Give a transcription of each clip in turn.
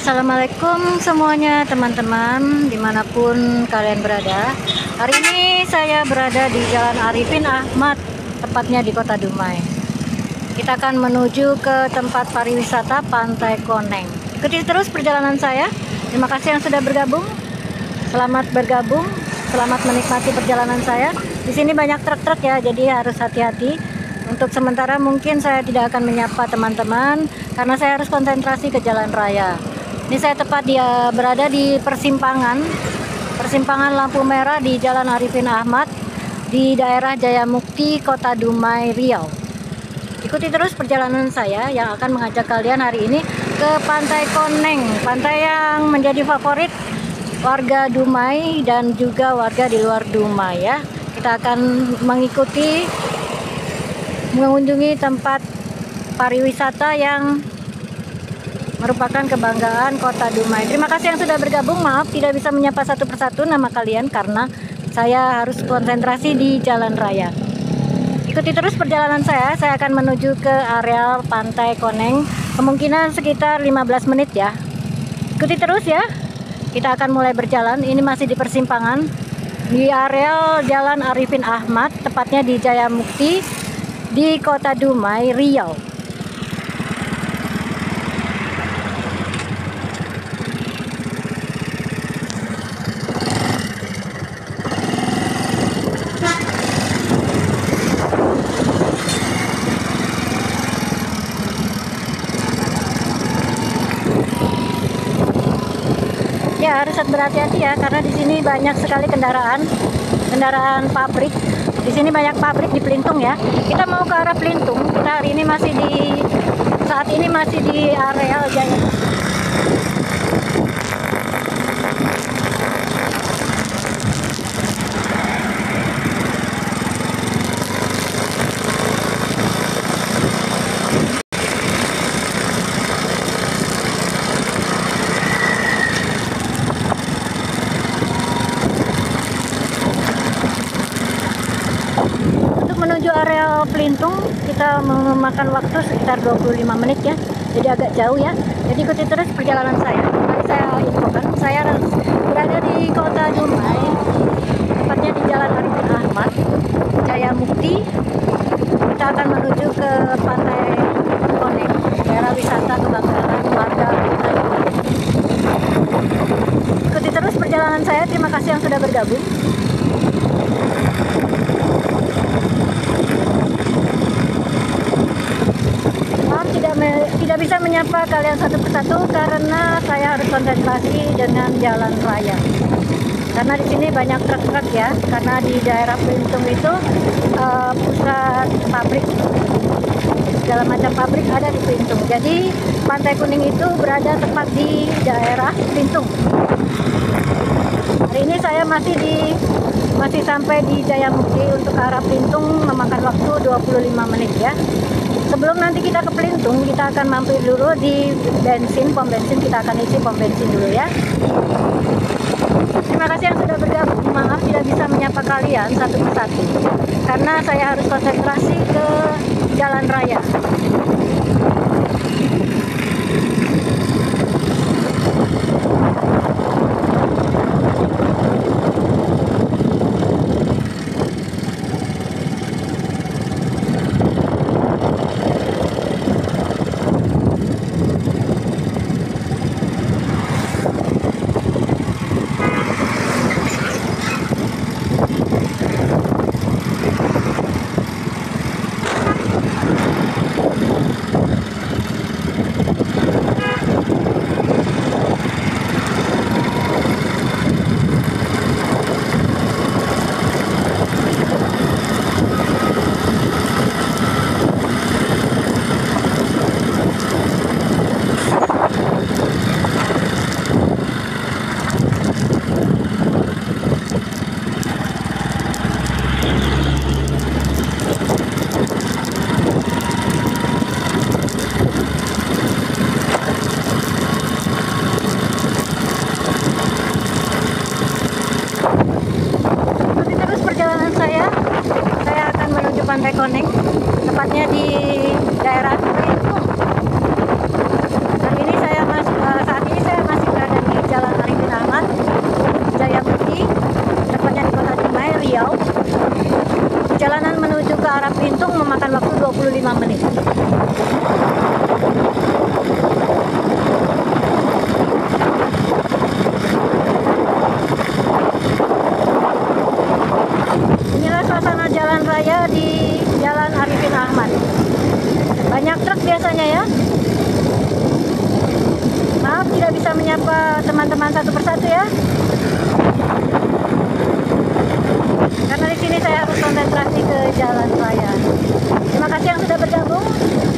Assalamualaikum semuanya teman-teman dimanapun kalian berada. Hari ini saya berada di Jalan Arifin Ahmad, tepatnya di Kota Dumai. Kita akan menuju ke tempat pariwisata Pantai Koneng. Ikuti terus perjalanan saya. Terima kasih yang sudah bergabung. Selamat bergabung, selamat menikmati perjalanan saya. Di sini banyak truk-truk ya, jadi harus hati-hati. Untuk sementara mungkin saya tidak akan menyapa teman-teman karena saya harus konsentrasi ke jalan raya. Ini saya tepat berada di persimpangan lampu merah di Jalan Arifin Ahmad di daerah Jayamukti, Kota Dumai, Riau. Ikuti terus perjalanan saya yang akan mengajak kalian hari ini ke Pantai Koneng, pantai yang menjadi favorit warga Dumai dan juga warga di luar Dumai ya. Kita akan mengunjungi tempat pariwisata yang merupakan kebanggaan Kota Dumai. Terima kasih yang sudah bergabung. Maaf tidak bisa menyapa satu persatu nama kalian karena saya harus konsentrasi di jalan raya. Ikuti terus perjalanan saya akan menuju ke areal Pantai Koneng, kemungkinan sekitar 15 menit ya. Ikuti terus ya. Kita akan mulai berjalan. Ini masih di persimpangan di areal Jalan Arifin Ahmad, tepatnya di Jayamukti di Kota Dumai, Riau. Ya, harus berhati-hati ya karena di sini banyak sekali kendaraan pabrik. Di sini banyak pabrik di Pelintung ya. Kita mau ke arah Pelintung. Kita hari ini saat ini masih di areal Jaya. Menuju areal Pelintung kita memakan waktu sekitar 25 menit ya, jadi agak jauh ya. Jadi ikuti terus perjalanan saya. Mari saya infokan, saya berada di Kota Dumai, tepatnya di Jalan Arifin Ahmad, Jayamukti. Kita akan menuju ke Pantai Koneng, daerah wisata kebanggaan warga Kota Dumai. Ikuti terus perjalanan saya. Terima kasih yang sudah bergabung. Tidak bisa menyapa kalian satu persatu karena saya harus konsentrasi dengan jalan raya. Karena di sini banyak truk-truk ya, karena di daerah Pelintung itu pusat pabrik, segala macam pabrik ada di Pelintung. Jadi Pantai Kuning itu berada tepat di daerah Pelintung. Hari ini saya masih sampai di Jayamukti. Untuk ke arah Pelintung memakan waktu 25 menit ya. Sebelum nanti kita ke Pelintung, kita akan mampir dulu di pom bensin. Kita akan isi pom bensin dulu ya. Terima kasih yang sudah bergabung. Maaf tidak bisa menyapa kalian satu persatu karena saya harus konsentrasi ke jalan raya. menyapa teman-teman satu persatu ya. Karena di sini saya harus konsentrasi ke jalan raya. Terima kasih yang sudah bergabung.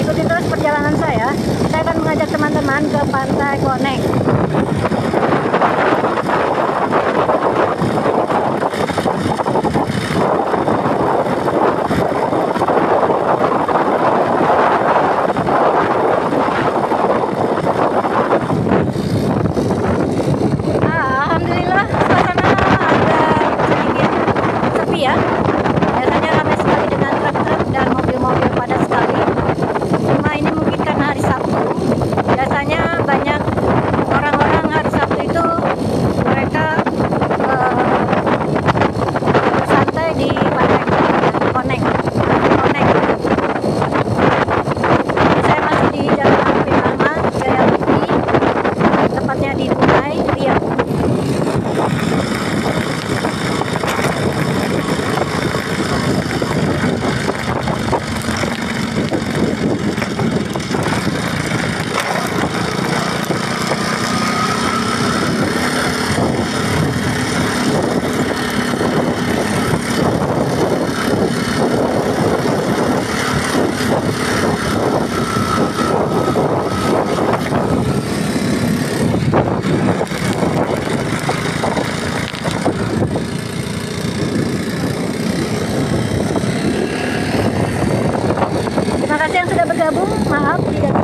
Ikuti terus perjalanan saya. Saya akan mengajak teman-teman ke Pantai Koneng. Alhamdulillah suasana agak sedikit sepi ya. Biasanya ramai sekali dengan truk-truk dan mobil-mobil padat sekali. Cuma ini mungkin karena hari Sabtu. Biasanya banyak orang-orang hari Sabtu itu mereka bersantai di Pantai Koneng. Saya masih di Jalan Arifin Ahmad, Jaya Mukti, tepatnya di Dumai, Riau. Terima kasih yang sudah bergabung. Maaf tidak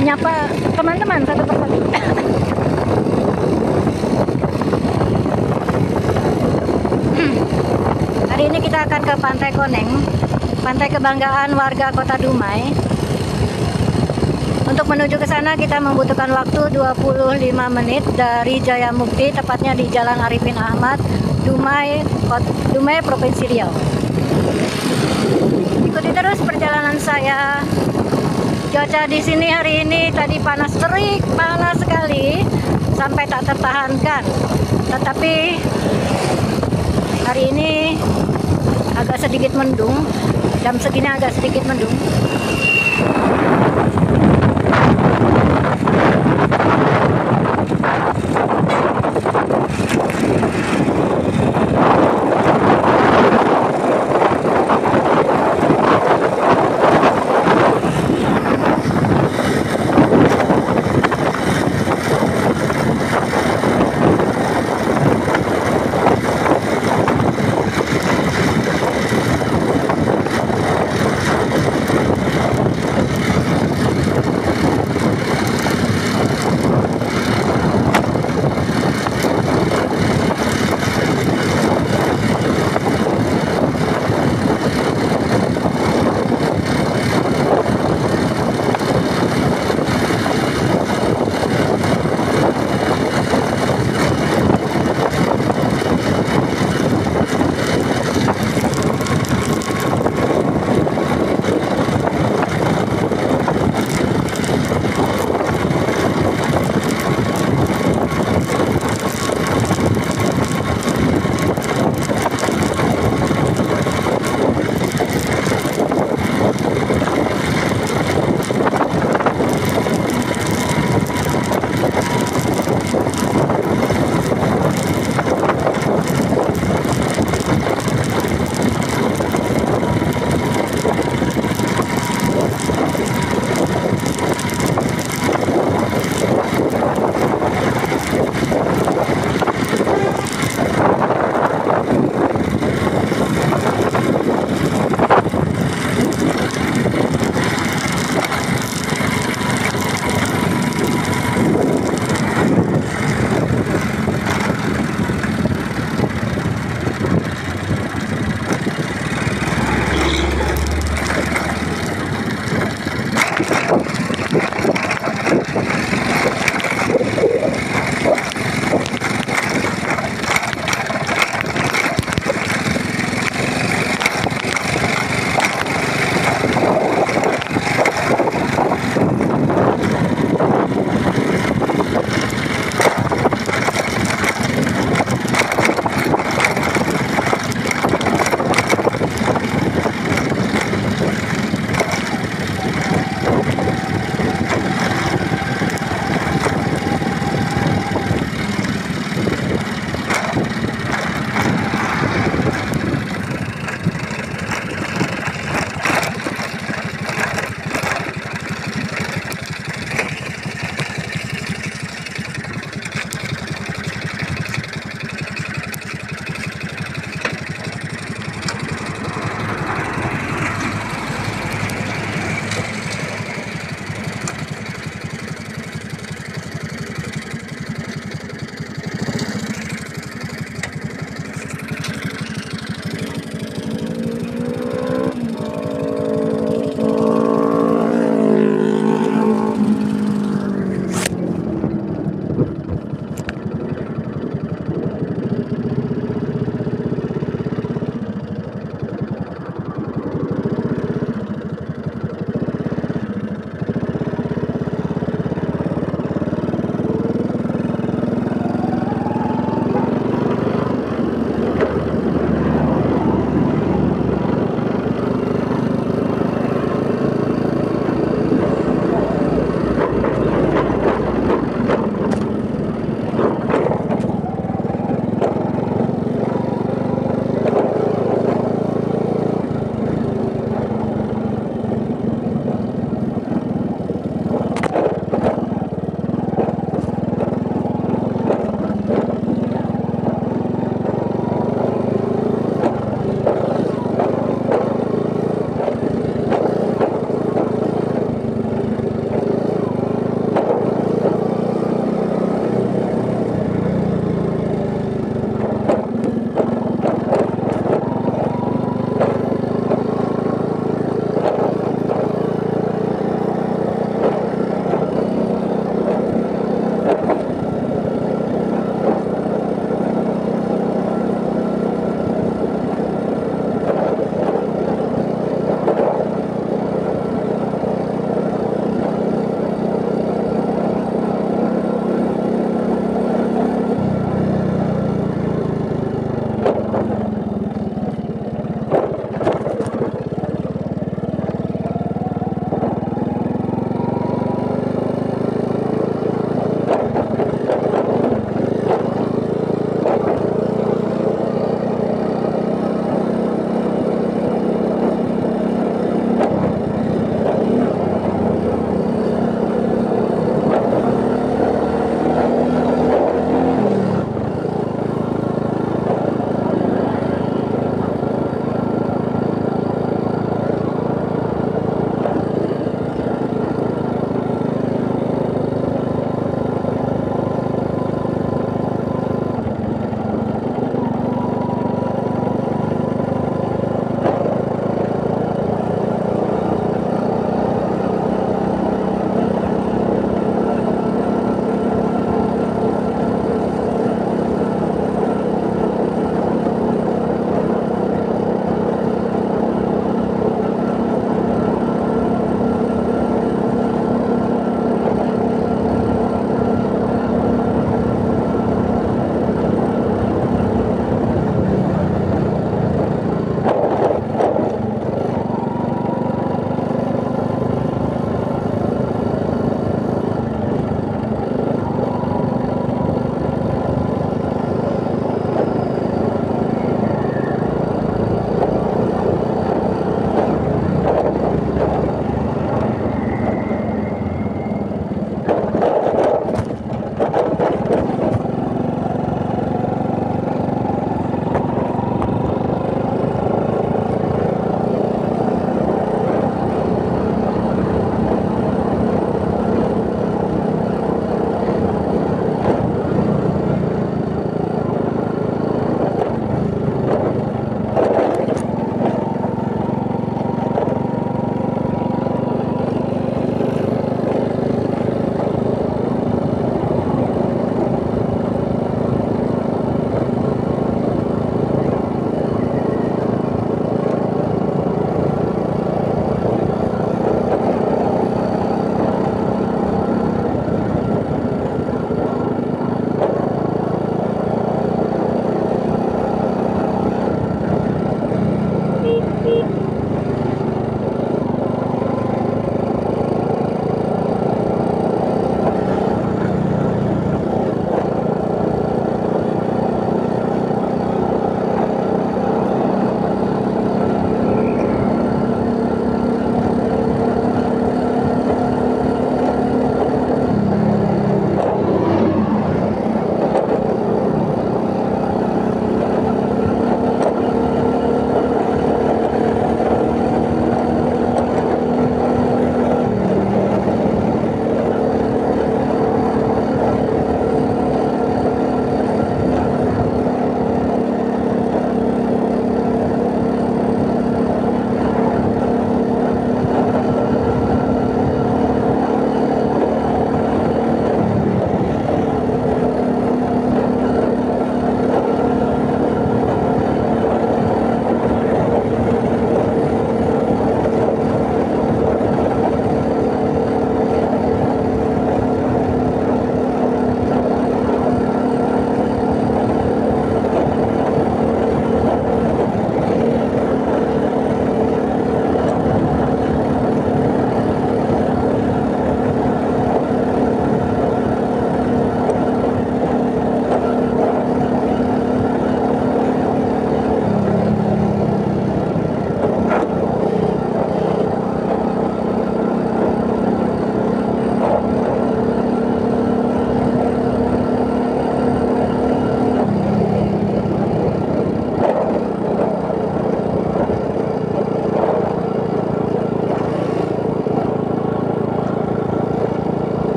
menyapa teman-teman satu persatu. Hari ini kita akan ke Pantai Koneng, pantai kebanggaan warga Kota Dumai. Untuk menuju ke sana kita membutuhkan waktu 25 menit dari Jaya Mukti, tepatnya di Jalan Arifin Ahmad, Dumai, Provinsi Riau. Ikuti terus perjalanan saya. Cuaca di sini hari ini tadi panas terik, panas sekali sampai tak tertahankan. Tetapi hari ini agak sedikit mendung, jam segini agak sedikit mendung.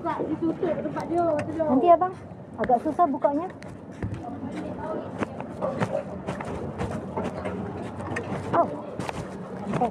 Nanti ya bang, agak susah bukanya. Oh, okay.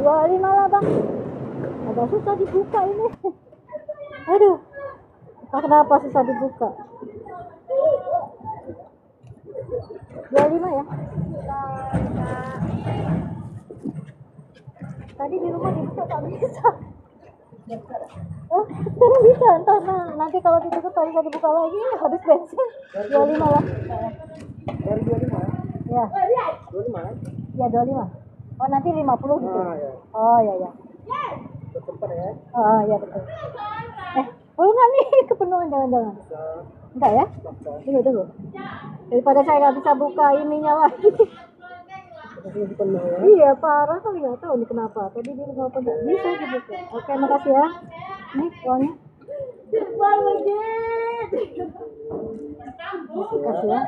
Dua lah bang, agak susah dibuka ini. Aduh, kenapa susah dibuka? 25 ya. Tadi di rumah dibuka tak bisa. Oh, sekarang bisa. Entar nanti kalau ditutup tak bisa dibuka lagi, habis bensin. 25 lah. Dari 25 Ya. 25 Ya 25. Oh nanti 50 gitu. ya. Oh ya ya. Tempat ya. Oh ya betul. Boleh nggak nih kepenuhan jangan-jangan? Enggak ya? Tunggu. Daripada saya nggak bisa buka ininya lagi. Iya parah kali, nggak tahu nih kenapa. Tadi dia nggak bisa dibuka. Oke makasih ya. Nih uangnya. Makasih ya.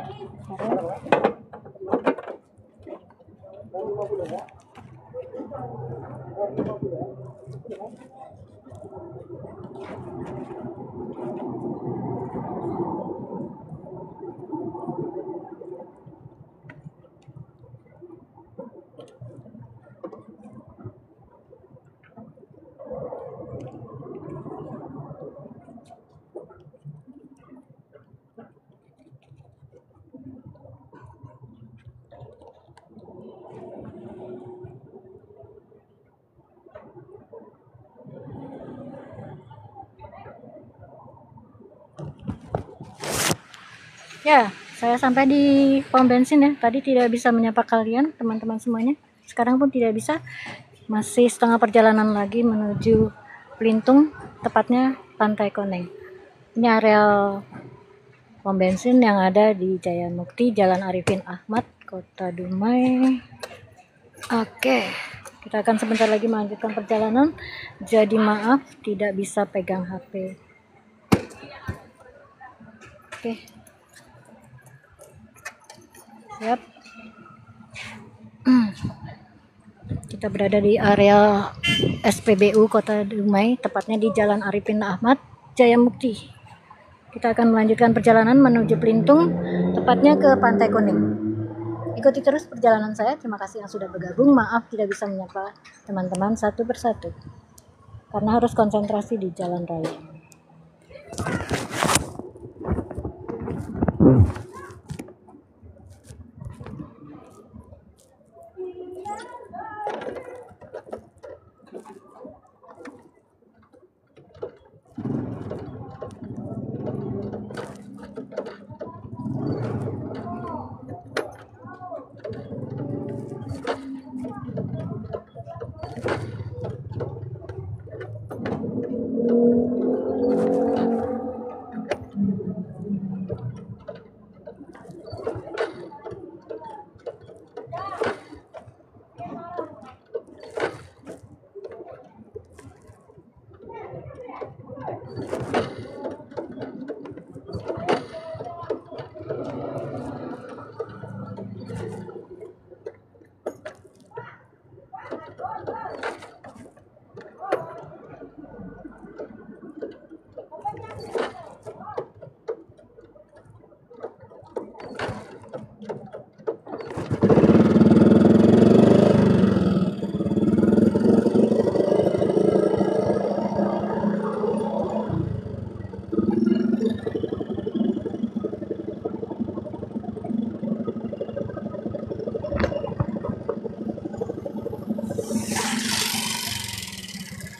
Ya, saya sampai di pom bensin ya. Tadi tidak bisa menyapa kalian, teman-teman semuanya. Sekarang pun tidak bisa. Masih setengah perjalanan lagi menuju Belitung, tepatnya Pantai Koneng. Ini areal pom bensin yang ada di Jaya Mukti, Jalan Arifin Ahmad, Kota Dumai. Oke, kita akan sebentar lagi melanjutkan perjalanan. Jadi maaf tidak bisa pegang HP. Oke. Siap. Kita berada di area SPBU Kota Dumai, tepatnya di Jalan Arifin Ahmad, Jaya Mukti. Kita akan melanjutkan perjalanan menuju Pelintung, tepatnya ke Pantai Kuning. Ikuti terus perjalanan saya. Terima kasih yang sudah bergabung. Maaf tidak bisa menyapa teman-teman satu persatu, karena harus konsentrasi di jalan raya.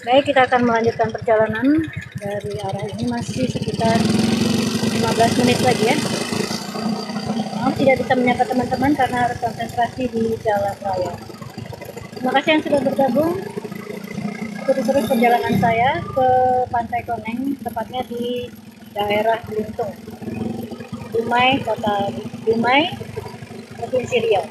Baik, kita akan melanjutkan perjalanan dari arah ini, masih sekitar 15 menit lagi ya. Maaf tidak bisa menyapa teman-teman karena harus konsentrasi di jalan raya. Terima kasih yang sudah bergabung. Ikuti terus perjalanan saya ke Pantai Kuning, tepatnya di daerah Pelintung, Dumai, Kota Dumai, Provinsi Riau.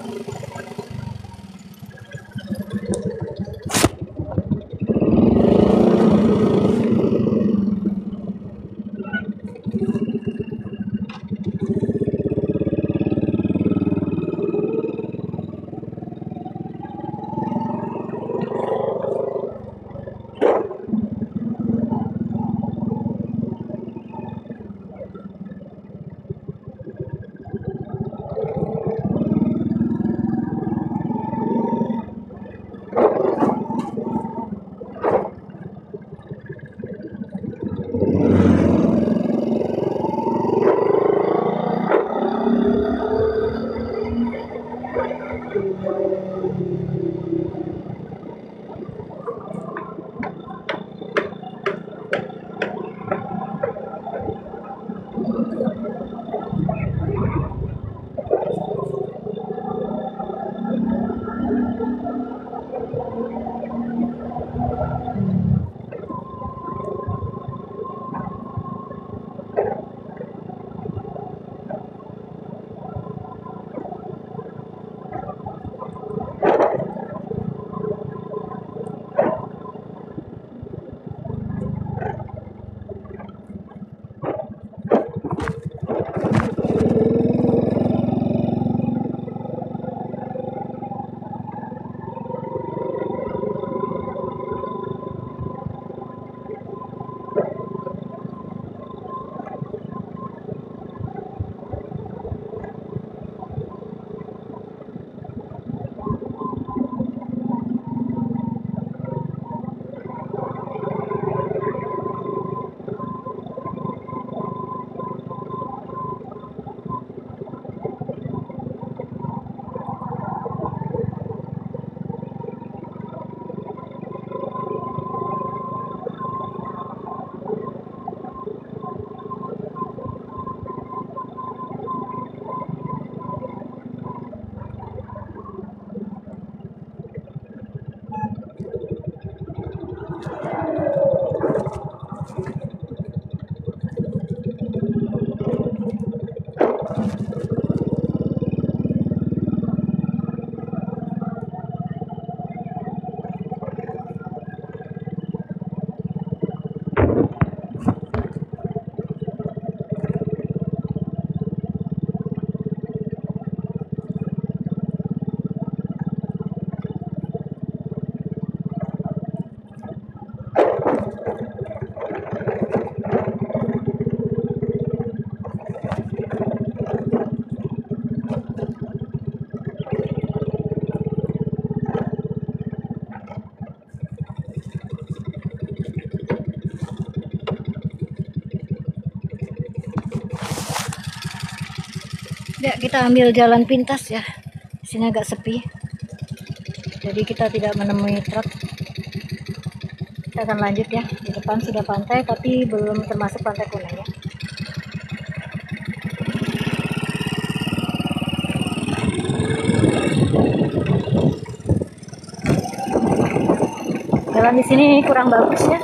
Ya, kita ambil jalan pintas ya. Di sini agak sepi. Jadi kita tidak menemui truk. Kita akan lanjut ya. Di depan sudah pantai tapi belum termasuk Pantai Koneng ya. Jalan di sini kurang bagus ya.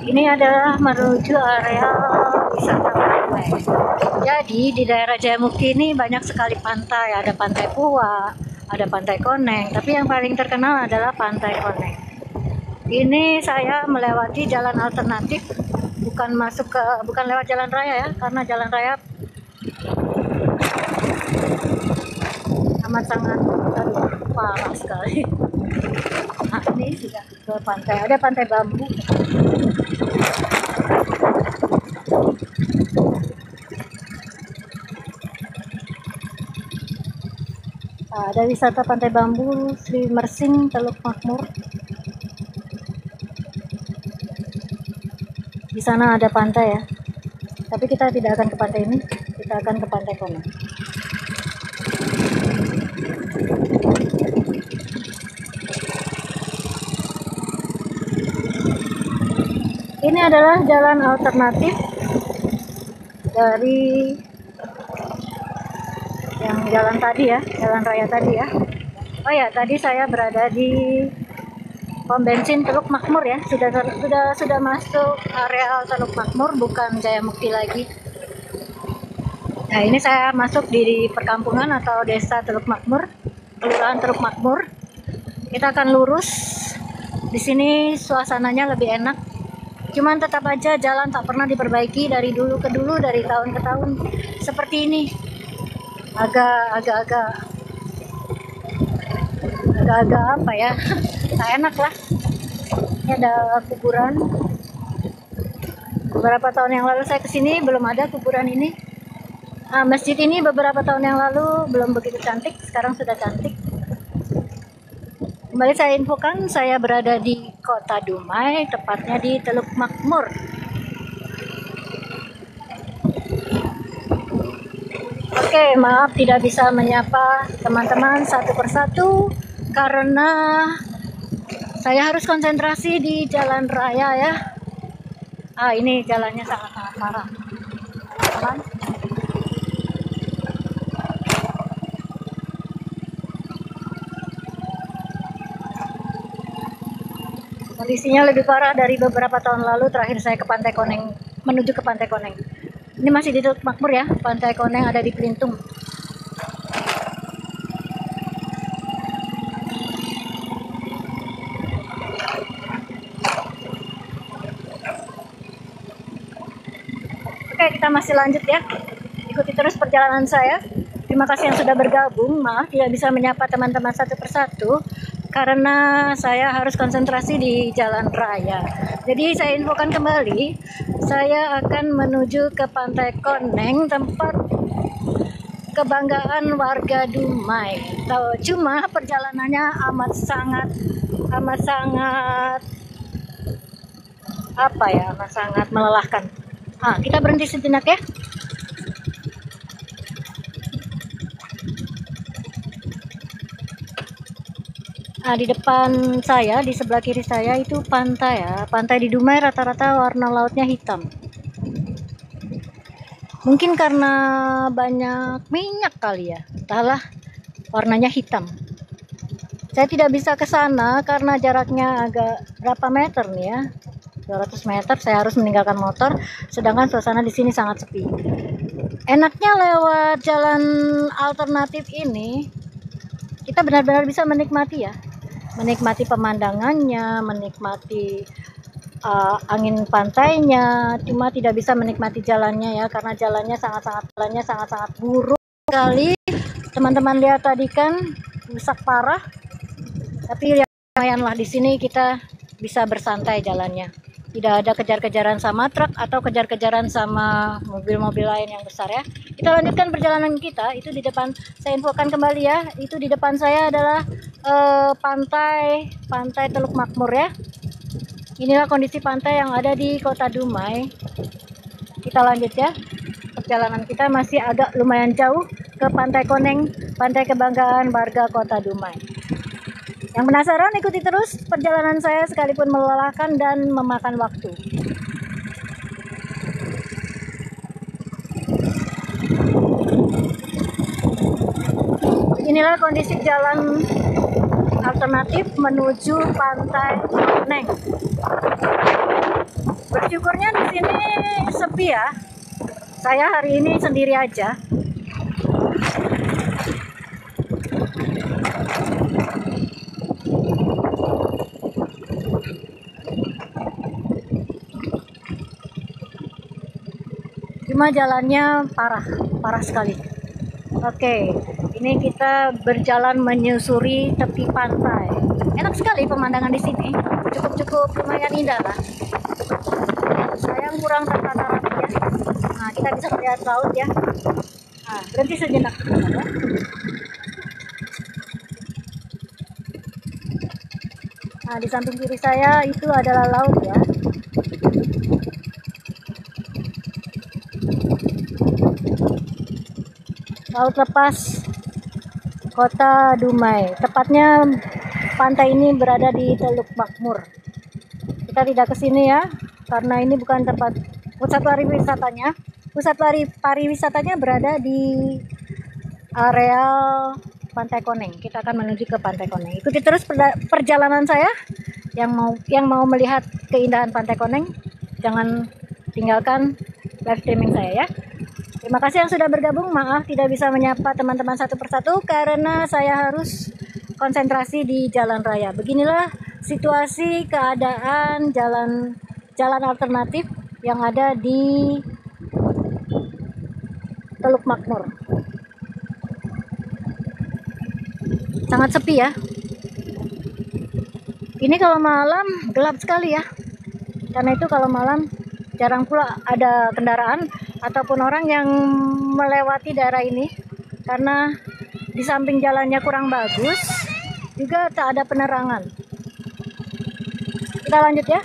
Ini adalah menuju area wisata pantai. Jadi di daerah Jayamukti ini banyak sekali pantai. Ada Pantai Puwa, ada Pantai Koneng. Tapi yang paling terkenal adalah Pantai Koneng. Ini saya melewati jalan alternatif, bukan lewat jalan raya ya, karena jalan raya amat sangat parah sekali. Nah, ini sudah ke pantai. Ada Pantai Bambu. Ada wisata Pantai Bambu, Sri Mersing, Teluk Makmur. Di sana ada pantai ya. Tapi kita tidak akan ke pantai ini, kita akan ke Pantai Koneng. Ini adalah jalan alternatif dari yang jalan tadi ya, jalan raya tadi ya. Oh ya, tadi saya berada di pom bensin Teluk Makmur ya. Sudah masuk area Teluk Makmur, bukan Jayamukti lagi. Nah, ini saya masuk di perkampungan atau desa Teluk Makmur, kelurahan Teluk Makmur. Kita akan lurus. Di sini suasananya lebih enak. Cuman tetap aja jalan tak pernah diperbaiki dari dulu ke dulu, dari tahun ke tahun. Seperti ini. Agak-agak apa ya? Tak enak lah. Ini ada kuburan. Beberapa tahun yang lalu saya kesini belum ada kuburan ini. Nah, masjid ini beberapa tahun yang lalu belum begitu cantik, sekarang sudah cantik. Kembali saya infokan, saya berada di Kota Dumai, tepatnya di Teluk Makmur. Oke, maaf tidak bisa menyapa teman-teman satu persatu karena saya harus konsentrasi di jalan raya ya. Ini jalannya sangat-sangat parah. Teman-teman. Kondisinya lebih parah dari beberapa tahun lalu. Terakhir saya ke Pantai Koneng, menuju ke Pantai Koneng. Ini masih di Teluk Makmur ya. Pantai Koneng ada di Pelintung. Oke, kita masih lanjut ya. Ikuti terus perjalanan saya. Terima kasih yang sudah bergabung. Maaf tidak bisa menyapa teman-teman satu persatu karena saya harus konsentrasi di jalan raya. Jadi saya infokan kembali, saya akan menuju ke Pantai Koneng, tempat kebanggaan warga Dumai. Cuma perjalanannya amat sangat melelahkan. Kita berhenti sejenak ya. Di depan saya, di sebelah kiri saya itu pantai ya. Pantai di Dumai rata-rata warna lautnya hitam. Mungkin karena banyak minyak kali ya. Entahlah, warnanya hitam. Saya tidak bisa ke sana karena jaraknya agak berapa meter nih ya. 200 meter saya harus meninggalkan motor, sedangkan suasana di sini sangat sepi. Enaknya lewat jalan alternatif ini, kita benar-benar bisa menikmati ya. Menikmati pemandangannya, menikmati angin pantainya, cuma tidak bisa menikmati jalannya ya, karena jalannya sangat-sangat buruk sekali. Teman-teman lihat tadi kan rusak parah, tapi lumayan lah di sini kita bisa bersantai jalannya. Tidak ada kejar-kejaran sama truk atau kejar-kejaran sama mobil-mobil lain yang besar ya. Kita lanjutkan perjalanan kita. Itu di depan, saya infokan kembali ya. Itu di depan saya adalah pantai Teluk Makmur ya. Inilah kondisi pantai yang ada di Kota Dumai. Kita lanjut ya. Perjalanan kita masih agak lumayan jauh ke Pantai Koneng, pantai kebanggaan warga Kota Dumai. Yang penasaran, ikuti terus perjalanan saya sekalipun melelahkan dan memakan waktu. Inilah kondisi jalan alternatif menuju Pantai Koneng. Bersyukurnya di sini sepi ya. Saya hari ini sendiri aja. Cuma jalannya parah sekali. Oke, ini kita berjalan menyusuri tepi pantai. Enak sekali pemandangan di sini. Cukup lumayan indah lah. Sayang kurang tertata rapi ya. Nah, kita bisa melihat laut ya. Nah, berhenti sejenak. Ya. Nah, di samping kiri saya itu adalah laut ya. Laut lepas Kota Dumai. Tepatnya pantai ini berada di Teluk Makmur. Kita tidak ke sini ya, karena ini bukan tempat pusat pariwisatanya. Pusat pariwisatanya berada di area Pantai Koneng. Kita akan menuju ke Pantai Koneng. Ikuti terus perjalanan saya. Yang mau melihat keindahan Pantai Koneng, jangan tinggalkan live streaming saya ya. Terima kasih yang sudah bergabung. Maaf tidak bisa menyapa teman-teman satu persatu karena saya harus konsentrasi di jalan raya. Beginilah situasi keadaan jalan alternatif yang ada di Teluk Makmur. Sangat sepi ya. Ini kalau malam gelap sekali ya. Karena itu kalau malam jarang pula ada kendaraan ataupun orang yang melewati daerah ini, karena di samping jalannya kurang bagus juga tak ada penerangan. Kita lanjut ya.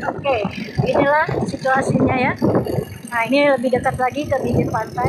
Oke, inilah situasinya ya. Nah, ini lebih dekat lagi ke bibir pantai.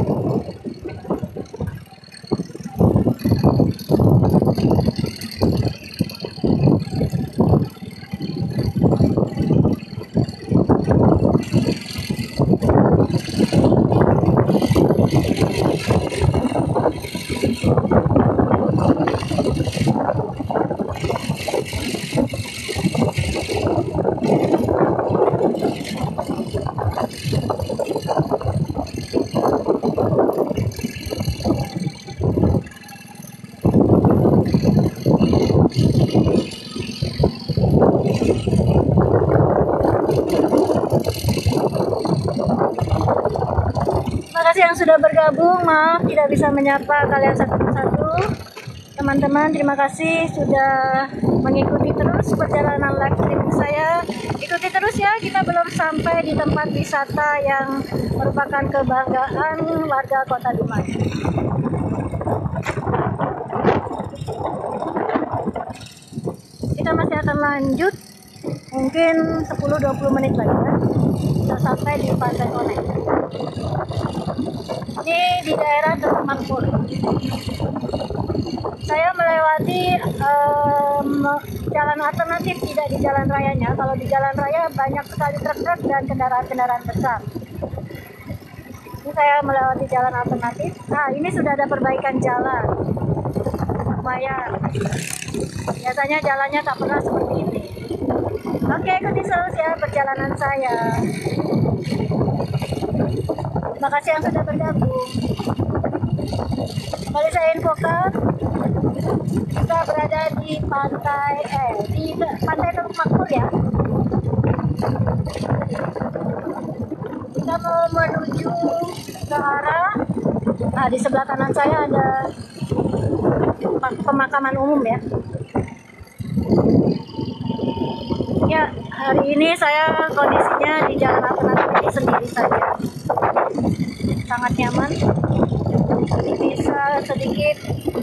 Terima kasih yang sudah bergabung. Maaf tidak bisa menyapa kalian satu persatu. Teman-teman, terima kasih sudah mengikuti terus perjalanan live streaming saya. Ikuti terus ya, kita belum sampai di tempat wisata yang merupakan kebanggaan warga Kota Dumai. Kita masih akan lanjut, mungkin 10-20 menit lagi ya. Kita sampai di Pantai Koneng. Ini di daerah Teluk Makmur. Saya melewati jalan alternatif, tidak di jalan rayanya. Kalau di jalan raya banyak sekali truk-truk dan kendaraan-kendaraan besar. Ini saya melewati jalan alternatif. Nah, ini sudah ada perbaikan jalan. Lumayan. Biasanya jalannya tak pernah seperti ini. Oke, ikuti terus ya perjalanan saya. Terima kasih yang sudah bergabung. Kali saya infokan, kita berada di pantai Teluk Makmur ya. Kita mau menuju ke arah, nah di sebelah kanan saya ada pemakaman umum ya. Ya, hari ini saya kondisinya di jalan alternatif ini sendiri saja. Sangat nyaman. Jadi bisa sedikit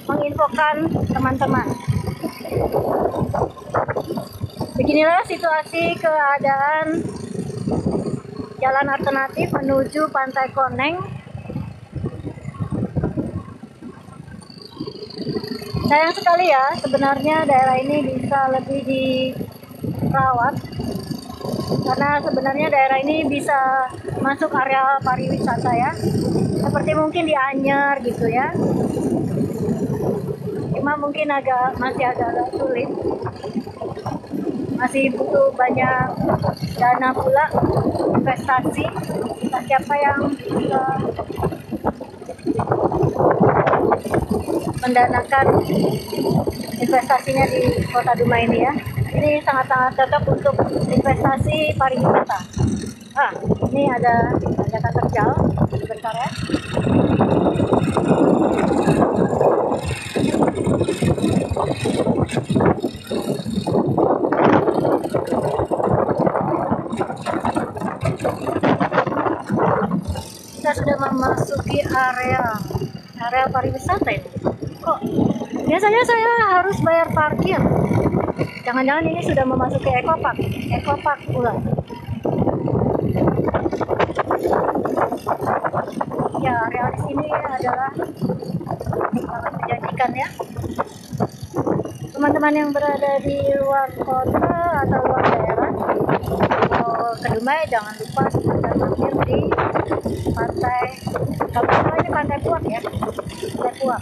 menginfokan teman-teman. Beginilah situasi keadaan jalan alternatif menuju Pantai Koneng. Sayang sekali ya, sebenarnya daerah ini bisa lebih dirawat karena sebenarnya daerah ini bisa masuk area pariwisata ya, seperti mungkin di Anyer gitu ya. Cuma mungkin masih agak sulit, masih butuh banyak dana pula, investasi. Entah siapa yang bisa mendanakan investasinya di Kota Dumai ini ya. Ini sangat-sangat cocok untuk investasi pariwisata. Ini ada tanjakan terjal sebentar ya. Kita sudah memasuki area pariwisata ini. Kok biasanya saya harus bayar parkir? Jangan-jangan ini sudah memasuki ekopark pula. Ya, area di sini adalah sangat menjanjikan ya. Teman-teman yang berada di luar kota atau luar daerah, kalau ke Dumai jangan lupa sudah mampir di pantai. Kalau ini Pantai Puak ya, Pantai Puak.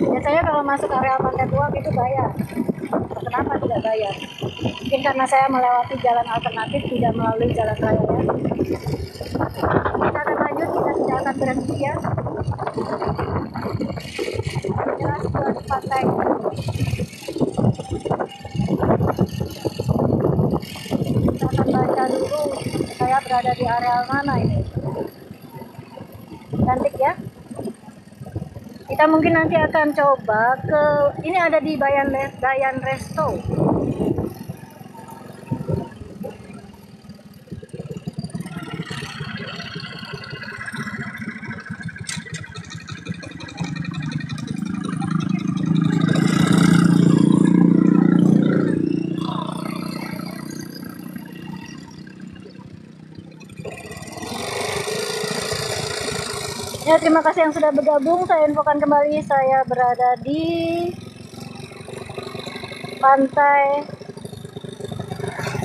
Biasanya kalau masuk area Pantai Puak itu bayar. Kenapa tidak bayar? Mungkin karena saya melewati jalan alternatif, tidak melalui jalan raya ya. Kita akan lanjut, kita tidak akan berhenti ya. Jelas buat pantai. Kita akan baca dulu saya berada di area mana ini. Cantik ya. Kita mungkin nanti akan coba ke ini, ada di Bayan Resto. Ya, terima kasih yang sudah bergabung. Saya infokan kembali, saya berada di Pantai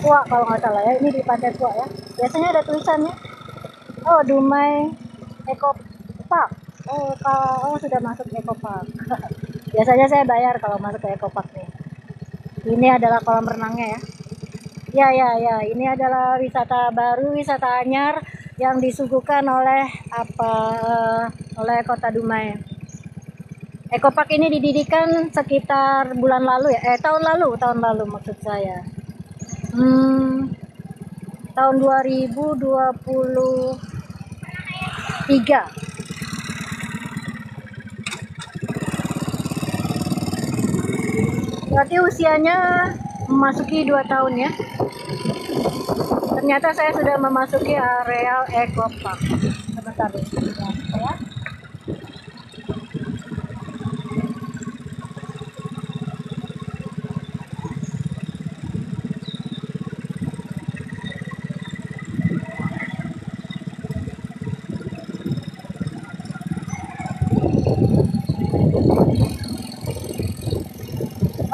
Puak kalau nggak salah ya. Ini di Pantai Puak ya. Biasanya ada tulisannya. Oh, Dumai Eco Park. Oh, sudah masuk Eco Park. Biasanya saya bayar kalau masuk ke Eco Park nih. Ini adalah kolam renangnya ya. Ya. Ini adalah wisata baru, wisata anyar yang disuguhkan oleh oleh Kota Dumai. Ekopark ini didirikan sekitar bulan lalu ya, tahun lalu maksud saya. Tahun 2023. Berarti usianya memasuki 2 tahun ya. Ternyata saya sudah memasuki areal Ekopark. Sebentar ya.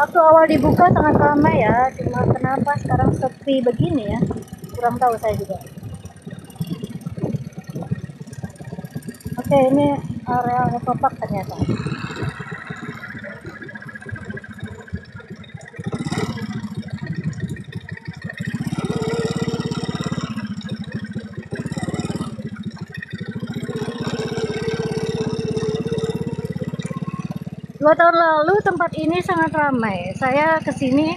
Waktu awal dibuka sangat ramai ya, cuma kenapa sekarang sepi begini ya? Kurang tahu saya juga. Oke, ini area Ekopark ternyata. 2 tahun lalu tempat ini sangat ramai. Saya kesini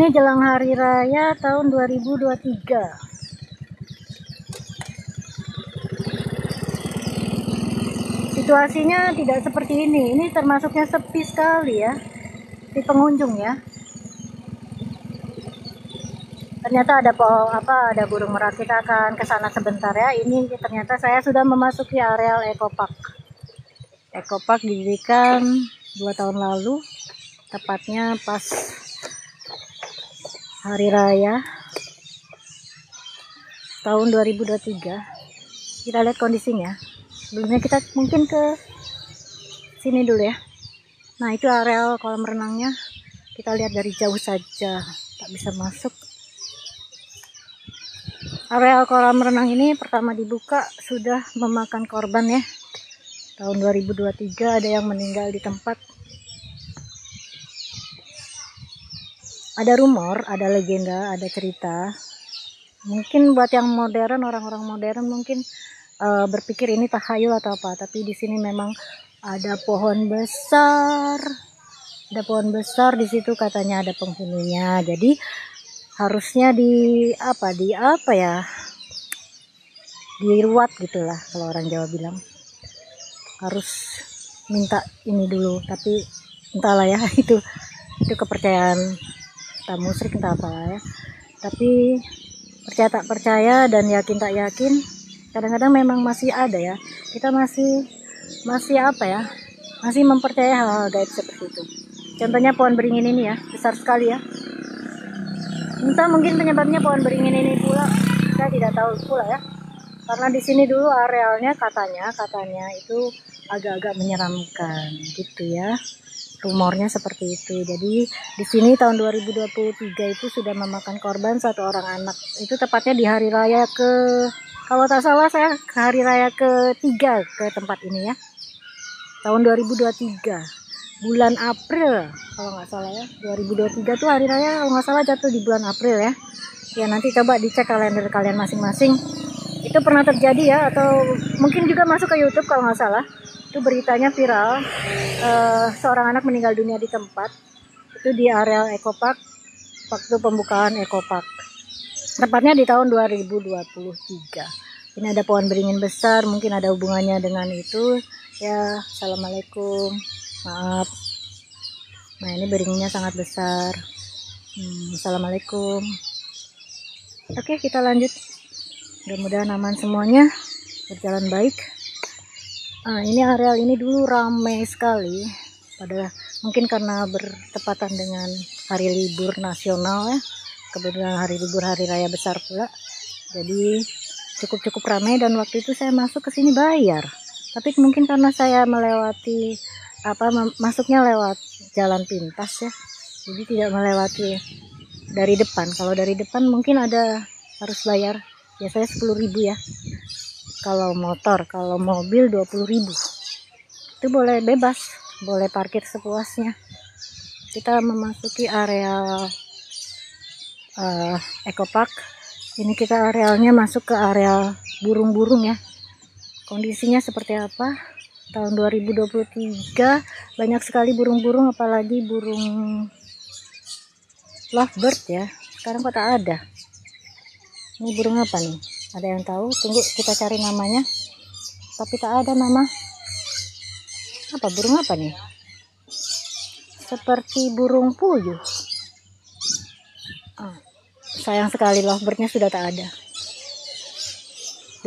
jelang hari raya tahun 2023. Situasinya tidak seperti ini. Ini termasuknya sepi sekali ya di pengunjung ya. Ternyata ada burung merak. Kita akan ke sana sebentar ya. Ini ternyata saya sudah memasuki areal Ecopark. Ecopark didirikan 2 tahun lalu, tepatnya pas hari raya tahun 2023. Kita lihat kondisinya. Sebelumnya kita mungkin ke sini dulu ya. Nah, itu areal kolam renangnya. Kita lihat dari jauh saja, tak bisa masuk. Areal kolam renang ini pertama dibuka sudah memakan korban ya. Tahun 2023 ada yang meninggal di tempat. Ada rumor, ada legenda, ada cerita. Mungkin buat yang modern, orang-orang modern mungkin berpikir ini tahayul atau apa, tapi di sini memang ada pohon besar. Ada pohon besar di situ, katanya ada penghuninya. Jadi harusnya diruat gitulah kalau orang Jawa bilang. Harus minta ini dulu, tapi entahlah ya, itu kepercayaan tak musyrik entah apalah ya. Tapi percaya tak percaya dan yakin tak yakin, kadang-kadang memang masih ada ya. Kita masih masih mempercayai hal-hal gaib seperti itu. Contohnya pohon beringin ini ya, besar sekali ya. Entah mungkin penyebabnya pohon beringin ini pula, saya tidak tahu pula ya. Karena di sini dulu arealnya katanya itu agak-agak menyeramkan gitu ya. Rumornya seperti itu. Jadi di sini tahun 2023 itu sudah memakan korban 1 orang anak. Itu tepatnya di hari raya kalau tak salah saya hari raya ketiga ke tempat ini ya. Tahun 2023. Bulan April kalau nggak salah ya. 2023 tuh hari raya kalau nggak salah jatuh di bulan April ya. Ya nanti coba dicek kalender kalian masing-masing. Itu pernah terjadi ya, atau mungkin juga masuk ke YouTube kalau nggak salah. Itu beritanya viral, seorang anak meninggal dunia di tempat itu di areal Ecopark waktu pembukaan Ecopark, tepatnya di tahun 2023. Ini ada pohon beringin besar, mungkin ada hubungannya dengan itu ya. Assalamualaikum, maaf. Nah, ini beringinnya sangat besar. Assalamualaikum. Oke, kita lanjut. Mudah-mudahan aman semuanya, berjalan baik. Ini areal ini dulu ramai sekali, padahal mungkin karena bertepatan dengan hari libur nasional ya, kebetulan hari libur hari raya besar pula, jadi cukup ramai. Dan waktu itu saya masuk ke sini bayar, tapi mungkin karena saya melewati masuknya lewat jalan pintas ya, jadi tidak melewati dari depan. Kalau dari depan mungkin harus bayar, biasanya 10.000 ya kalau motor, kalau mobil 20.000. Itu boleh bebas, boleh parkir sepuasnya. Kita memasuki area Ecopark. Ini kita arealnya masuk ke area burung-burung ya. Kondisinya seperti apa? Tahun 2023 banyak sekali burung-burung, apalagi burung lovebird ya. Sekarang kok tak ada. Ini burung apa nih? Ada yang tahu? Tunggu kita cari namanya. Tapi tak ada nama. Apa burung apa nih? Seperti burung puyuh. Sayang sekali lovebirdnya sudah tak ada.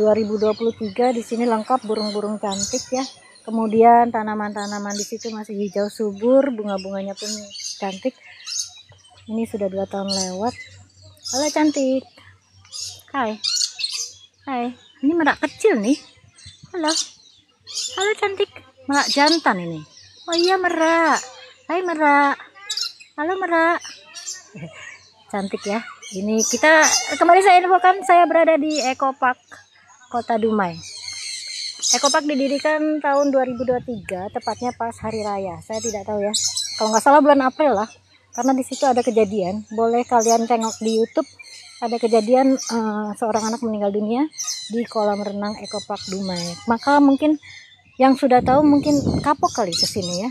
2023 di sini lengkap burung-burung cantik ya. Kemudian tanaman-tanaman di situ masih hijau subur, bunga-bunganya pun cantik. Ini sudah 2 tahun lewat. Halo cantik. Hai. Hai, ini merak kecil nih. Halo. Halo cantik. Merak jantan ini. Oh iya merak. Hai merak. Halo merak. Cantik ya. Ini kita kembali saya infokan, saya berada di Eco Park Kota Dumai. Eco Park didirikan tahun 2023, tepatnya pas hari raya. Saya tidak tahu ya. Kalau nggak salah bulan April lah. Karena di situ ada kejadian. Boleh kalian tengok di YouTube. Ada kejadian seorang anak meninggal dunia di kolam renang Eco Park Dumai. Maka mungkin yang sudah tahu mungkin kapok kali ke sini ya.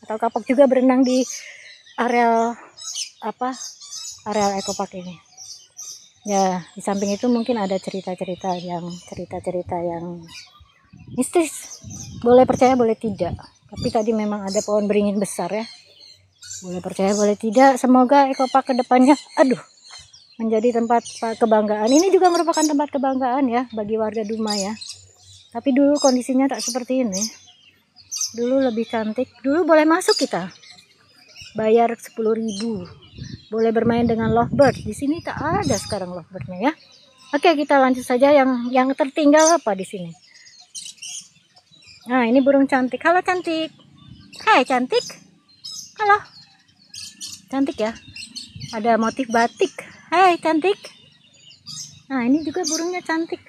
Atau kapok juga berenang di areal areal Eco Park ini. Ya, di samping itu mungkin ada cerita-cerita yang mistis. Boleh percaya, boleh tidak. Tapi tadi memang ada pohon beringin besar ya. Boleh percaya, boleh tidak. Semoga Eco Park kedepannya, menjadi tempat kebanggaan. Ini juga merupakan tempat kebanggaan ya bagi warga Dumai ya. Tapi dulu kondisinya tak seperti ini. Dulu lebih cantik. Dulu boleh masuk kita. Bayar 10.000. Boleh bermain dengan lovebird. Di sini tak ada sekarang lovebirdnya ya. Oke, kita lanjut saja yang tertinggal apa di sini. Nah, ini burung cantik. Halo cantik. Hai cantik. Halo. Cantik ya. Ada motif batik. Hai cantik. Nah, ini juga burungnya cantik.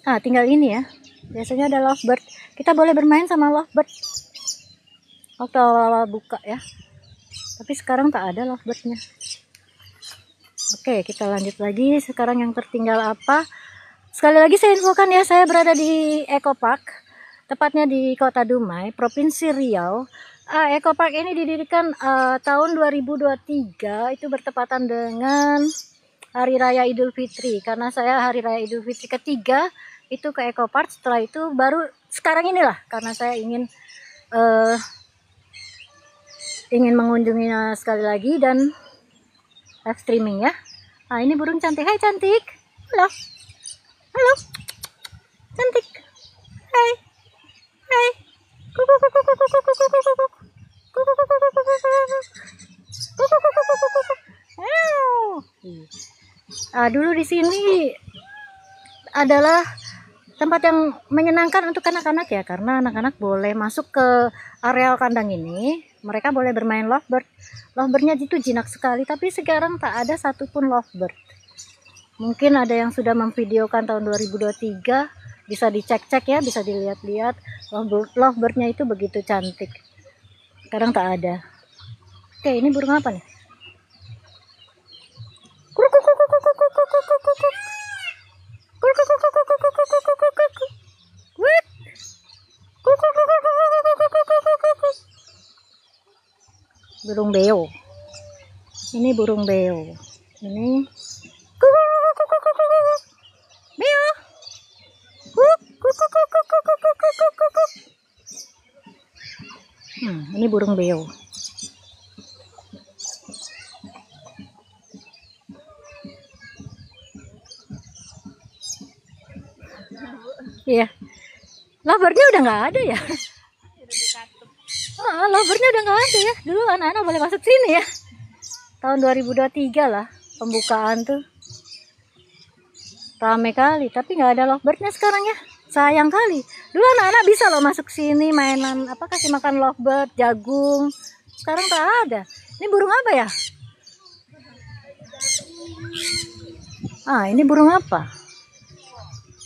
Nah, tinggal ini ya. Biasanya ada lovebird. Kita boleh bermain sama lovebird waktu awal-awal buka ya. Tapi sekarang tak ada lovebirdnya. Oke, kita lanjut lagi. Sekarang yang tertinggal apa? Sekali lagi saya infokan ya, saya berada di Eco Park, tepatnya di Kota Dumai, Provinsi Riau. Eco Park ini didirikan tahun 2023, itu bertepatan dengan Hari Raya Idul Fitri. Karena saya Hari Raya Idul Fitri ketiga itu ke Eco Park, setelah itu baru sekarang inilah, karena saya ingin mengunjunginya sekali lagi dan live streaming ya. Nah, ini burung cantik. Hai cantik. Halo. Halo. Cantik. Hai. Hai. Dulu di sini adalah tempat yang menyenangkan untuk anak-anak ya, karena anak-anak boleh masuk ke areal kandang ini. Mereka boleh bermain lovebird. Lovebirdnya itu jinak sekali, tapi sekarang tak ada satupun lovebird. Mungkin ada yang sudah memvideokan tahun 2023, bisa dicek-cek ya, bisa dilihat-lihat. Lovebirdnya itu begitu cantik. Sekarang tak ada. Oke, ini burung apa nih? Burung beo. Ini burung beo. Ini beo. Ini burung beo. Iya. Lovebirdnya udah nggak ada ya. Lovebirdnya udah nggak ada ya. Dulu anak-anak boleh masuk sini ya. Tahun 2023 lah pembukaan tuh. Rame kali, tapi nggak ada lovebirdnya sekarang ya. Sayang kali. Dulu anak-anak bisa loh masuk sini mainan kasih makan lovebird, jagung. Sekarang tak ada. Ini burung apa ya? Ini burung apa?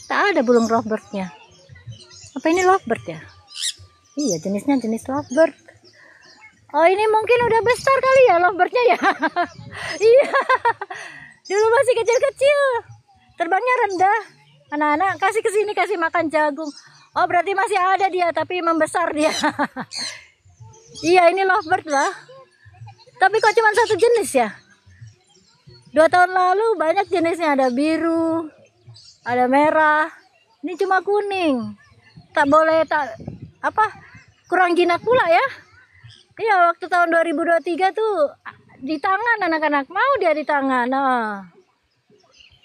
Tak ada burung lovebirdnya. Apa ini lovebird ya? Iya, jenisnya jenis lovebird. Oh, ini mungkin udah besar kali ya lovebirdnya ya. Iya. Dulu masih kecil-kecil. Terbangnya rendah. Anak-anak kasih ke sini, kasih makan jagung. Oh, berarti masih ada dia, tapi membesar dia. Iya, ini lovebird lah. Tapi kok cuma satu jenis ya? 2 tahun lalu banyak jenisnya, ada biru, ada merah. Ini cuma kuning. Tak boleh kurang jinak pula ya. Iya, waktu tahun 2023 tuh di tangan anak-anak, mau dia di tangan.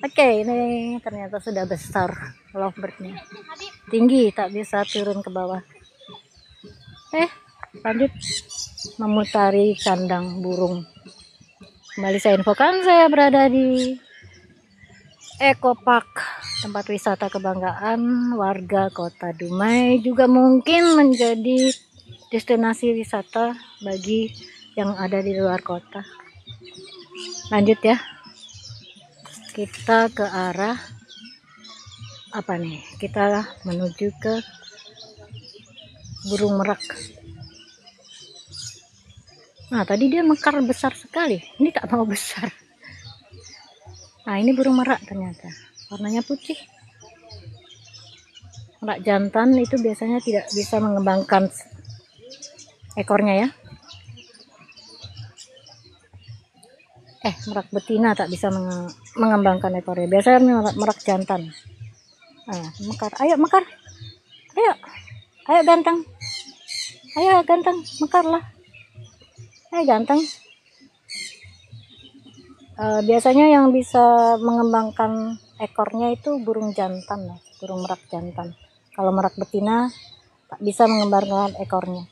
Oke, ini ternyata sudah besar lovebirdnya. Tinggi, tak bisa turun ke bawah. Lanjut memutari kandang burung. Kembali saya infokan, saya berada di Eco Park, tempat wisata kebanggaan warga Kota Dumai, juga mungkin menjadi destinasi wisata bagi yang ada di luar kota. Lanjut ya, kita ke arah apa nih, kita menuju ke burung merak. Nah tadi dia mekar besar sekali, ini tak mau besar. Nah ini burung merak ternyata, warnanya putih. Merak jantan itu biasanya tidak bisa mengembangkan ekornya ya. Merak betina tak bisa mengembangkan ekornya. Biasanya merak jantan. Nah, mekar. Ayo mekar. Ayo ganteng. Ayo ganteng, mekarlah. Ayo ganteng. Biasanya yang bisa mengembangkan ekornya itu burung jantan, burung merak jantan. Kalau merak betina tak bisa mengembangkan ekornya.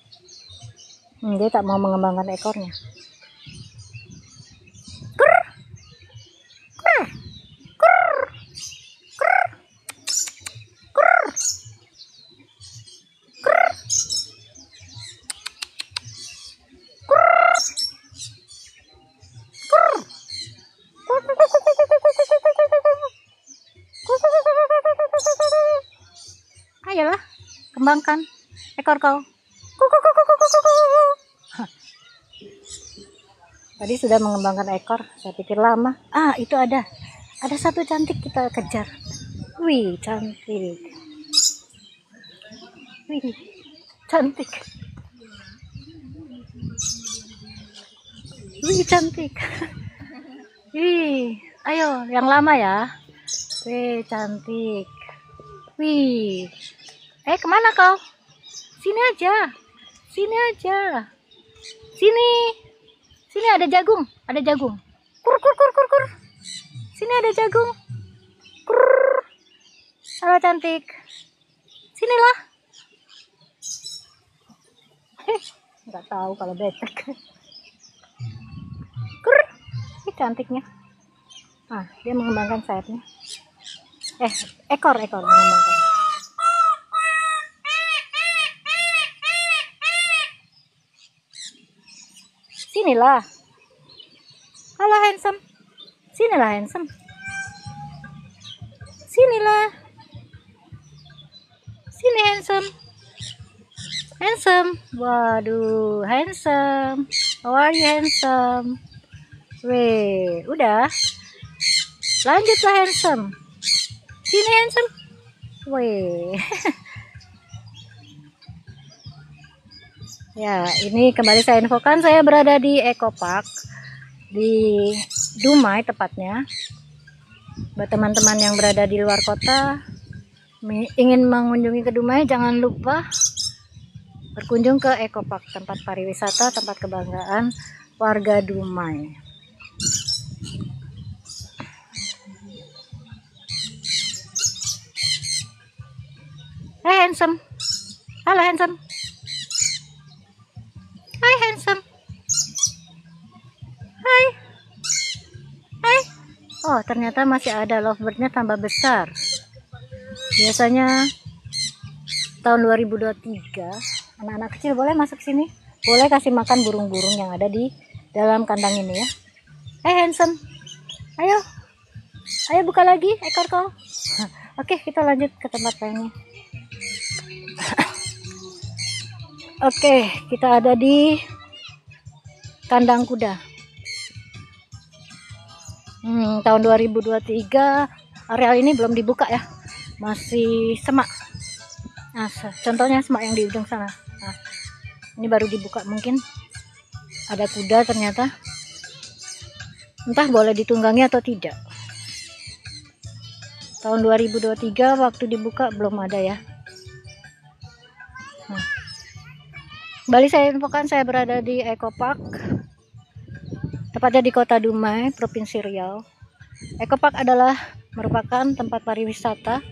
Dia tak mau mengembangkan ekornya. Ayolah, kembangkan ekor kau. Tadi sudah mengembangkan ekor, saya pikir lama. Itu ada satu cantik, kita kejar. Wih, cantik. Wih, cantik. Wih, cantik. Wih, ayo yang lama ya. Wih, cantik. Wih, kemana kau? Sini aja, sini aja, sini ada jagung, kur kur kur kur kur, sini ada jagung, kur. Halo cantik, sinilah. Nggak tahu kalau betek. Kur, ini cantiknya. Dia mengembangkan sayapnya. Ekor mengembangkan. Sinilah. Halo handsome. Sinilah handsome. Sinilah. Sini handsome. Handsome. Waduh, handsome. How are you handsome? Weh, udah. Lanjutlah handsome. Sini handsome. Weh. Ya, ini kembali saya infokan, saya berada di Ecopark di Dumai tepatnya. Buat teman-teman yang berada di luar kota ingin mengunjungi ke Dumai, jangan lupa berkunjung ke Ecopark, tempat pariwisata, tempat kebanggaan warga Dumai. Hai handsome. Halo handsome. Hai handsome. Hai. Oh, ternyata masih ada lovebird-nya tambah besar. Biasanya tahun 2023 anak-anak kecil boleh masuk sini, boleh kasih makan burung-burung yang ada di dalam kandang ini ya. Hai handsome. Ayo buka lagi ekor kau. Oke, kita lanjut ke tempat lainnya. Oke, kita ada di kandang kuda. Tahun 2023 areal ini belum dibuka ya, masih semak. Contohnya semak yang di ujung sana. Ini baru dibuka, mungkin ada kuda ternyata. Entah boleh ditunggangi atau tidak. Tahun 2023 waktu dibuka belum ada ya. Kembali saya infokan, saya berada di Ecopark, tepatnya di Kota Dumai, Provinsi Riau. Ecopark adalah merupakan tempat pariwisata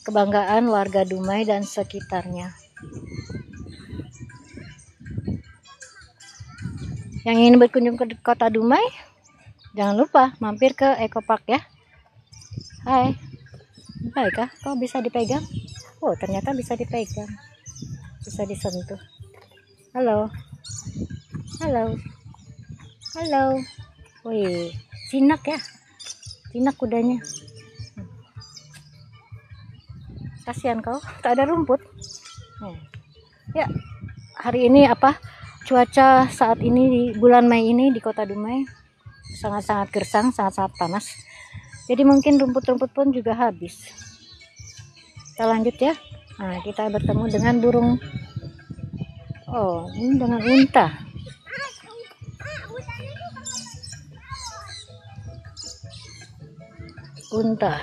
kebanggaan warga Dumai dan sekitarnya. Yang ingin berkunjung ke Kota Dumai, jangan lupa mampir ke Ecopark ya. Hai, baik kah? Kau bisa dipegang? Oh, ternyata bisa dipegang, bisa disentuh. Halo. Wih, jinak ya, jinak kudanya. Kasihan kau, tak ada rumput. Ya, hari ini cuaca saat ini di bulan Mei ini di Kota Dumai sangat-sangat gersang, sangat-sangat panas. Jadi mungkin rumput-rumput pun juga habis. Kita lanjut ya. Nah, kita bertemu dengan burung. Oh, ini dengan unta. Unta.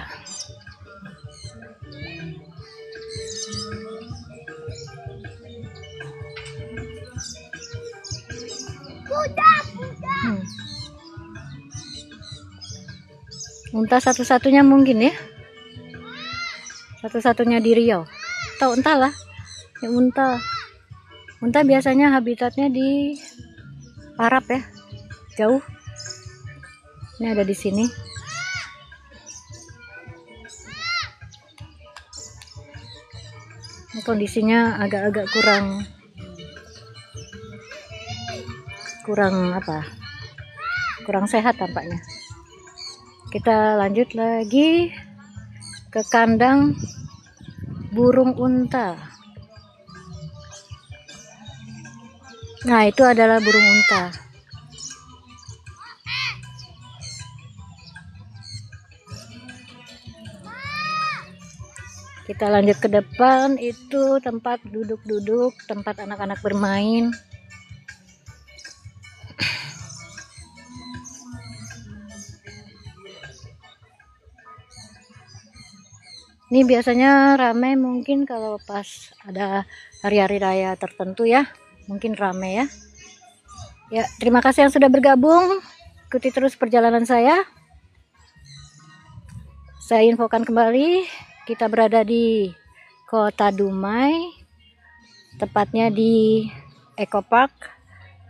Unta satu-satunya mungkin ya. Satu-satunya di Riau. Tahu entahlah. Ya, unta. Unta biasanya habitatnya di Arab ya. Jauh. Ini ada di sini. Ini kondisinya agak-agak kurang sehat tampaknya. Kita lanjut lagi ke kandang burung unta. Nah, itu adalah burung unta. Kita lanjut ke depan, itu tempat duduk-duduk, tempat anak-anak bermain. Ini biasanya ramai mungkin kalau pas ada hari-hari raya tertentu ya. Mungkin ramai ya. Ya, terima kasih yang sudah bergabung. Ikuti terus perjalanan saya. Saya infokan kembali, kita berada di Kota Dumai. Tepatnya di Eco Park,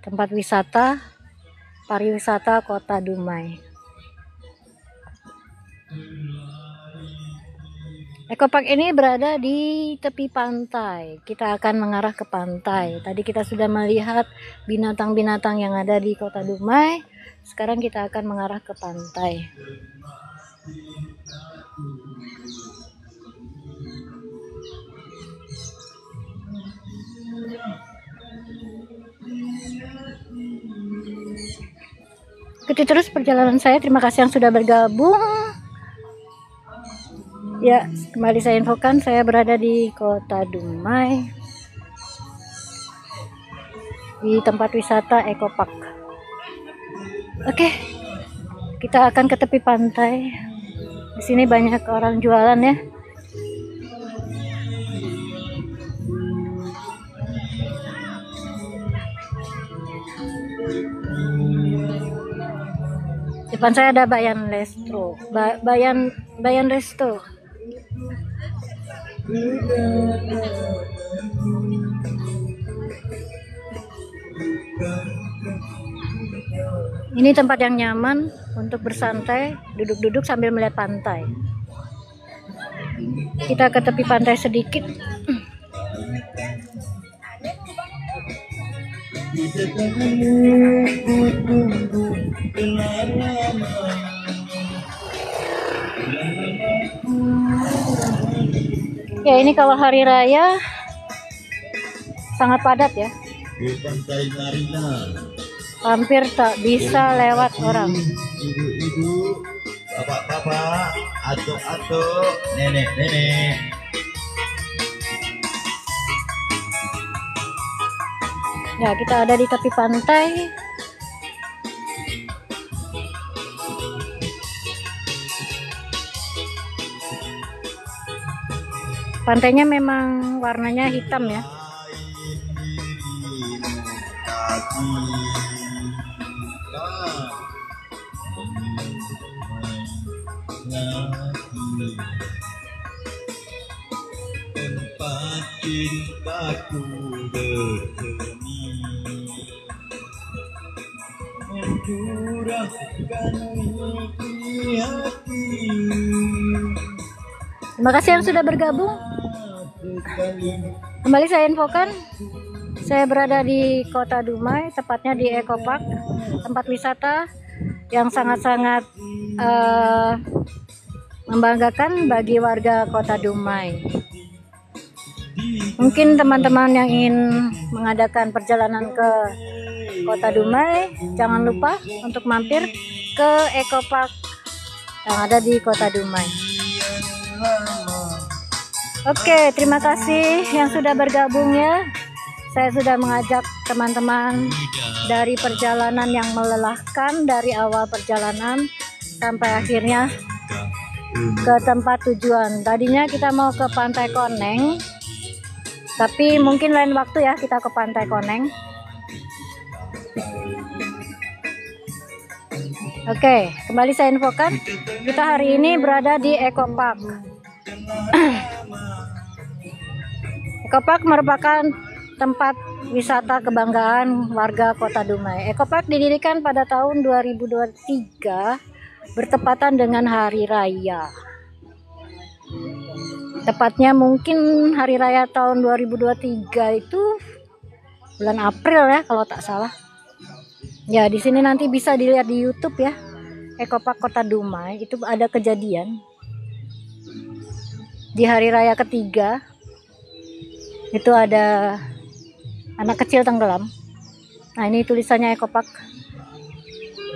tempat wisata pariwisata Kota Dumai. Eco Park ini berada di tepi pantai. Kita akan mengarah ke pantai. Tadi kita sudah melihat binatang-binatang yang ada di Kota Dumai. Sekarang kita akan mengarah ke pantai. Ikuti terus perjalanan saya. Terima kasih yang sudah bergabung. Ya, kembali saya infokan, saya berada di Kota Dumai, di tempat wisata Eco Park. Oke, kita akan ke tepi pantai. Di sini banyak orang jualan ya. Depan saya ada Bayan Resto. Bayan Resto. Ini tempat yang nyaman untuk bersantai, duduk-duduk sambil melihat pantai. Kita ke tepi pantai sedikit. Ya, ini kalau hari raya sangat padat ya. Hampir tak bisa lewat orang. Ibu-ibu, bapak-bapak, atuk-atuk, nenek-nenek. Ya, kita ada di tepi pantai. Pantainya memang warnanya hitam ya. Tempat cintaku bersemi, mencurahkan isi hati. Terima kasih yang sudah bergabung. Kembali saya infokan, saya berada di Kota Dumai, tepatnya di Eco Park, tempat wisata yang sangat-sangat membanggakan bagi warga Kota Dumai. Mungkin teman-teman yang ingin mengadakan perjalanan ke Kota Dumai, jangan lupa untuk mampir ke Eco Park yang ada di Kota Dumai. Oke, terima kasih yang sudah bergabung ya. Saya sudah mengajak teman-teman dari perjalanan yang melelahkan dari awal perjalanan sampai akhirnya ke tempat tujuan. Tadinya kita mau ke Pantai Koneng, tapi mungkin lain waktu ya kita ke Pantai Koneng. Oke, kembali saya infokan, kita hari ini berada di Eco Park. Eco Park merupakan tempat wisata kebanggaan warga Kota Dumai. Eco Park didirikan pada tahun 2023 bertepatan dengan Hari Raya. Tepatnya mungkin Hari Raya tahun 2023 itu bulan April ya kalau tak salah. Ya, di sini nanti bisa dilihat di YouTube ya. Eco Park Kota Dumai itu ada kejadian di Hari Raya ketiga. Itu ada anak kecil tenggelam. Nah, ini tulisannya Eco Park.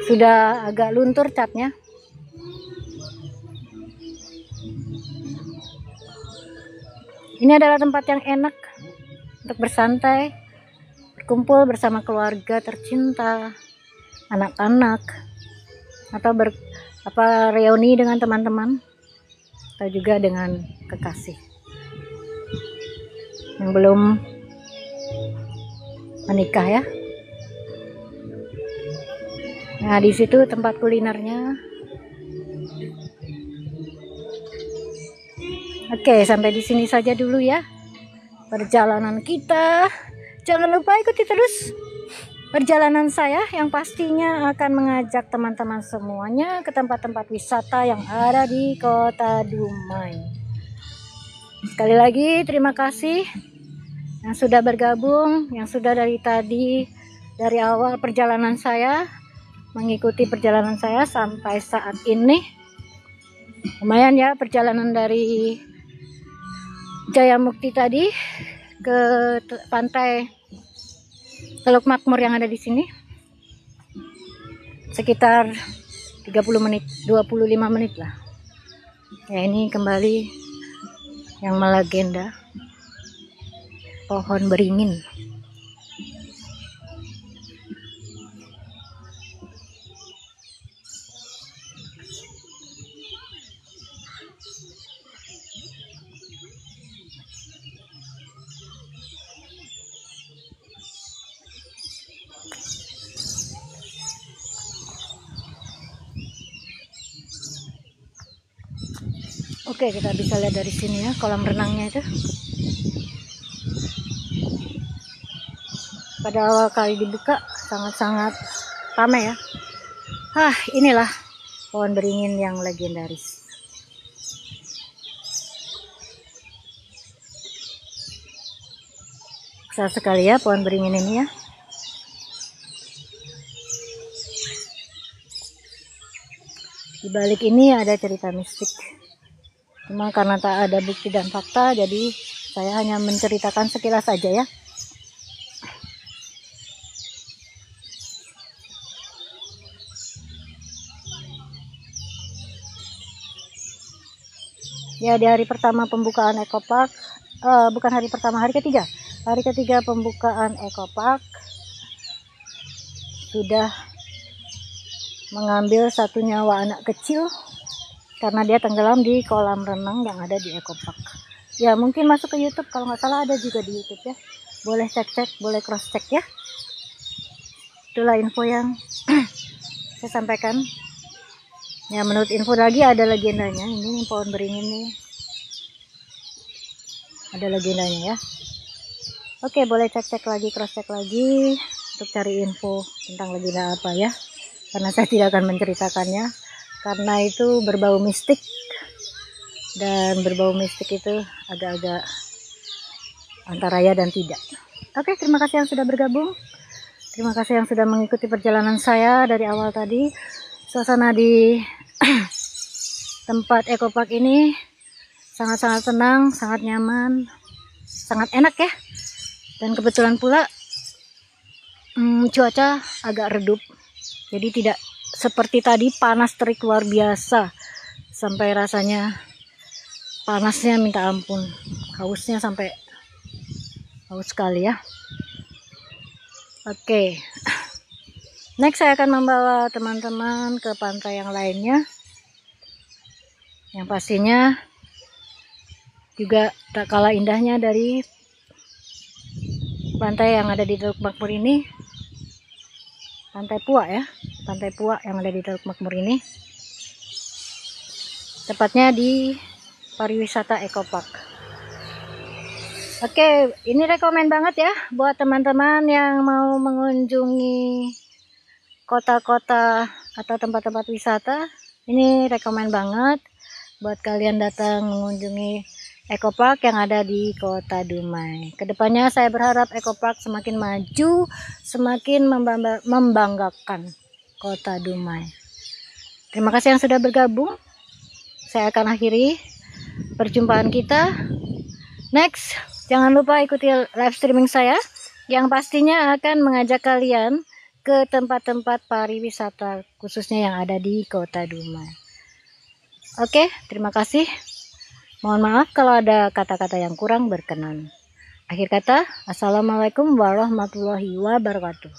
Sudah agak luntur catnya. Ini adalah tempat yang enak untuk bersantai, berkumpul bersama keluarga tercinta, anak-anak, atau reuni dengan teman-teman, atau juga dengan kekasih yang belum menikah ya. Nah, di situ tempat kulinernya. Oke, sampai di sini saja dulu ya perjalanan kita. Jangan lupa ikuti terus perjalanan saya yang pastinya akan mengajak teman-teman semuanya ke tempat-tempat wisata yang ada di Kota Dumai. Sekali lagi terima kasih yang sudah bergabung, yang sudah dari tadi, dari awal perjalanan saya, mengikuti perjalanan saya sampai saat ini. Lumayan ya perjalanan dari Jayamukti tadi ke pantai Teluk Makmur yang ada di sini. Sekitar 30 menit, 25 menit lah. Ya, ini kembali yang melegenda pohon beringin. Oke, kita bisa lihat dari sini ya kolam renangnya itu. Pada awal kali dibuka sangat-sangat ramai ya. Inilah pohon beringin yang legendaris. Besar sekali ya pohon beringin ini ya. Di balik ini ada cerita mistik. Cuma karena tak ada bukti dan fakta, jadi saya hanya menceritakan sekilas saja ya. Ya, di hari pertama pembukaan Eco Park, bukan hari pertama, hari ketiga. Hari ketiga pembukaan Eco Park sudah mengambil satu nyawa anak kecil karena dia tenggelam di kolam renang yang ada di Eco Park. Ya, mungkin masuk ke YouTube, kalau nggak salah ada juga di YouTube ya. Boleh cek-cek, boleh cross-check ya. Itulah info yang saya sampaikan. Ya, menurut info lagi ada legendanya. Ini pohon beringin nih. Ada legendanya ya. Oke, boleh cek-cek lagi, cross-check lagi untuk cari info tentang legenda apa ya. Karena saya tidak akan menceritakannya. Karena itu berbau mistik, dan berbau mistik itu agak-agak antara ya dan tidak. Oke, terima kasih yang sudah bergabung, terima kasih yang sudah mengikuti perjalanan saya dari awal tadi Suasana di tempat ekopark ini sangat-sangat tenang, sangat nyaman, sangat enak ya. Dan kebetulan pula cuaca agak redup, jadi tidak seperti tadi panas terik luar biasa, sampai rasanya panasnya minta ampun, hausnya sampai haus sekali ya. Oke. Next saya akan membawa teman-teman ke pantai yang lainnya, yang pastinya juga tak kalah indahnya dari pantai yang ada di Teluk Makmur ini, Pantai Puak ya, Pantai Puak yang ada di Teluk Makmur ini, tepatnya di pariwisata ekopark. Oke, ini rekomen banget ya buat teman-teman yang mau mengunjungi kota-kota atau tempat-tempat wisata. Ini rekomen banget buat kalian datang mengunjungi ekopark yang ada di Kota Dumai. Kedepannya saya berharap ekopark semakin maju, semakin membanggakan Kota Dumai. Terima kasih yang sudah bergabung. Saya akan akhiri perjumpaan kita. Next, jangan lupa ikuti live streaming saya yang pastinya akan mengajak kalian ke tempat-tempat pariwisata khususnya yang ada di Kota Dumai. Oke, terima kasih. Mohon maaf kalau ada kata-kata yang kurang berkenan. Akhir kata, assalamualaikum warahmatullahi wabarakatuh.